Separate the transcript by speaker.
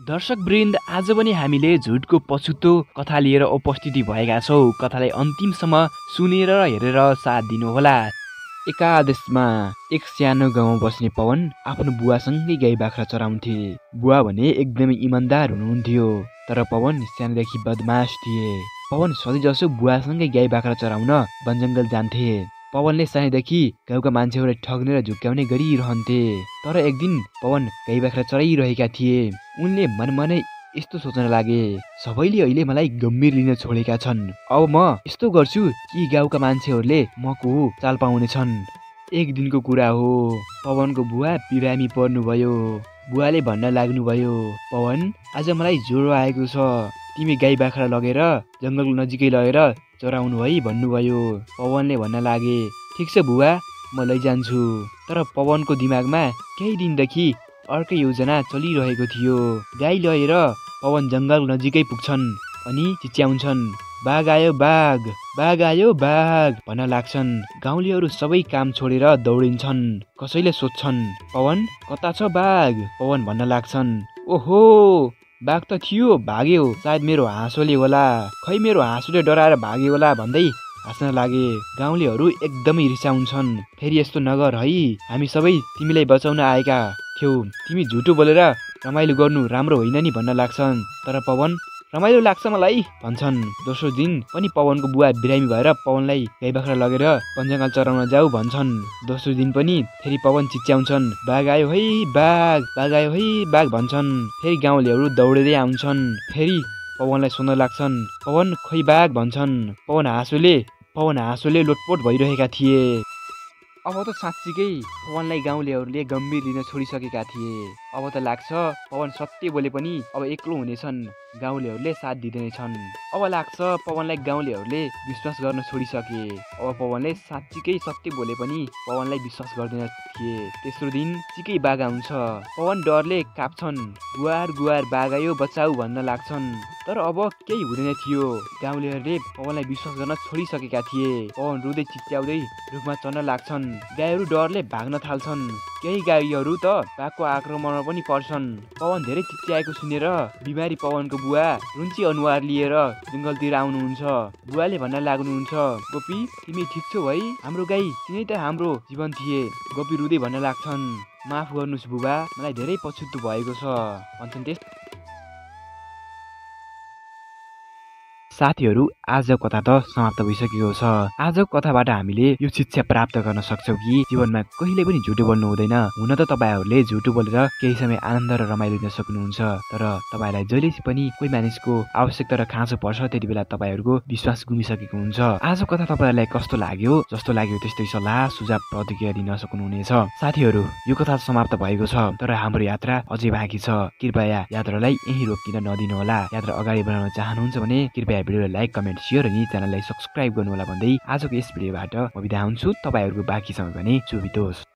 Speaker 1: दर्शकवृन्द, आज पनि हामीले झुटको पछुतो कथा लिएर उपस्थिति भएका छौँ। कथालाई अन्तिमसम्म सुनेर र हेरेर साथ दिनुहोला। एकादेशमा एक सानो गाउँमा बस्ने पवन आफ्नो बुवासँगै गाई बाख्रा चराउँथे। बुवा भने एकदमै इमान्दार हुनुहुन्थ्यो, तर पवन सानोदेखि बदमास थिए। पवन सधैँजसो बुवासँगै गाई बाख्रा चराउन वनजङ्गल जान्थे। पवनले सानैदेखि गाउँका मान्छेहरूलाई ठग्ने र झुक्क्याउने गरिरहन्थे। तर एक दिन पवन गाई बाख्रा चराइरहेका थिए। उनले मनमनै यस्तो सोच्न लागे, सबैले अहिले मलाई गम्भीर लिन छोडेका छन्। अब म यस्तो गर्छु कि गाउँका मान्छेहरूले मको चाल पाउनेछन्। एक दिनको कुरा हो, पवनको बुवा बिरामी पर्नुभयो। बुवाले भन्न लाग्नुभयो, पवन, आज मलाई ज्वरो आएको छ, तिमी गाई बाख्रा लगेर जङ्गल नजिकै लगेर चराउनु है भन्नुभयो। पवनले भन्न लागे, ठिक छ बुवा, म लैजान्छु। तर पवनको दिमागमा केही दिनदेखि अर्कै योजना चलिरहेको थियो। गाई लगेर पवन जङ्गल नजिकै पुग्छन् अनि चिच्याउँछन्, बाघ आयो बाघ, बाघ आयो बाघ भन्न लाग्छन्। गाउँलेहरू सबै काम छोडेर दौडिन्छन्। कसैले सोध्छन्, पवन कता छ बाघ? पवन भन्न लाग्छन्, ओहो, बाघ त थियो, भाग्यो, सायद मेरो हाँसोले होला, खै मेरो हाँसोले डराएर भाग्यो होला भन्दै हाँस्न लागे। गाउँलेहरू एकदमै रिसाउँछन्, फेरि यस्तो नगर है, हामी सबै तिमीलाई बचाउन आएका थियौ, तिमी झुटो बोलेर रमाइलो गर्नु राम्रो होइन नि भन्न लाग्छन्। तर पवन, रमाइलो लाग्छ मलाई भन्छन्। दोस्रो दिन पनि पवनको बुवा बिरामी भएर पवनलाई गाई बाख्रा लगेर वनजङ्गल चराउन जाऊ भन्छन्। दोस्रो दिन पनि फेरि पवन चिच्याउँछन्, बाघ आयो है बाघ, बाघ आयो है बाघ भन्छन्। फेरि गाउँलेहरू दौडेरै आउँछन्। फेरि पवनलाई सोध्न लाग्छन्, पवन खै बाघ भन्छन्। पवन हाँसोले लोटपोट भइरहेका थिए। अब त साँच्चीकै पवनलाई गाउँलेहरूले गम्भीर लिन छोडिसकेका थिए। अब त लाग्छ पवन सत्य बोले पनि अब एक्लो हुनेछन्, गाउँलेहरूले साथ दिँदैनछन्। अब लाग्छ पवनलाई गाउँलेहरूले विश्वास गर्न छोडिसके। अब पवनले साँच्चीकै सत्य बोले पनि पवनलाई विश्वास गर्दैन थिए। तेस्रो दिन चिकै बाघ आउँछ। पवन डरले काप्छन्, गुहार गुहार बाघ आयो बचाऊ भन्न लाग्छन्। तर अब केही हुँदैन थियो। गाउँलेहरूले पवनलाई विश्वास गर्न छोडिसकेका थिए। पवन रुँदै चिच्याउँदै रुखमा चढ्न लाग्छन्। गाईहरू डरले भाग्न थाल्छन्। केही गाईहरू त बाघको आक्रमणमा पनि पर्छन्। पवन धेरै चिच्याएको सुनेर बिमारी पवनको बुवा रुन्ची अनुहार लिएर जङ्गलतिर आउनुहुन्छ। बुवाले भन्न लाग्नुहुन्छ, गोपी, तिमी ठिक छौ है? हाम्रो गाई तिनै त हाम्रो जीवन थिए। गोपी रुँदै भन्न लाग्छन्, माफ गर्नुहोस् बुबा, मलाई धेरै पछुतो भएको छ भन्छन्। साथीहरू, आजको कथा त समाप्त भइसकेको छ। आजको कथाबाट हामीले यो शिक्षा प्राप्त गर्न सक्छौँ कि जीवनमा कहिले पनि झुटो बोल्नु हुँदैन। हुन त तपाईँहरूले झुटो बोलेर केही समय आनन्द र रमाइलो लिन सक्नुहुन्छ, तर तपाईँलाई जहिले पनि कोही मानिसको आवश्यकता र खाँचो पर्छ, त्यति बेला तपाईँहरूको विश्वास गुमिसकेको हुन्छ। आजको कथा तपाईँहरूलाई कस्तो लाग्यो? जस्तो लाग्यो त्यस्तै सल्लाह सुझाव प्रतिक्रिया दिन सक्नुहुनेछ। साथीहरू, यो कथा समाप्त भएको छ, तर हाम्रो यात्रा अझै बाँकी छ। कृपया यात्रालाई यहीँ रोकिन नदिनुहोला। यात्रा अगाडि बढाउन चाहनुहुन्छ भने कृपया भिडियोलाई लाइक, कमेन्ट, सेयर अनि च्यानललाई सब्स्क्राइब गर्नुहोला भन्दै आजको यस भिडियोबाट म बिदा हुन्छु। तपाईँहरूको बाँकी समय भने शुभ बितोस्।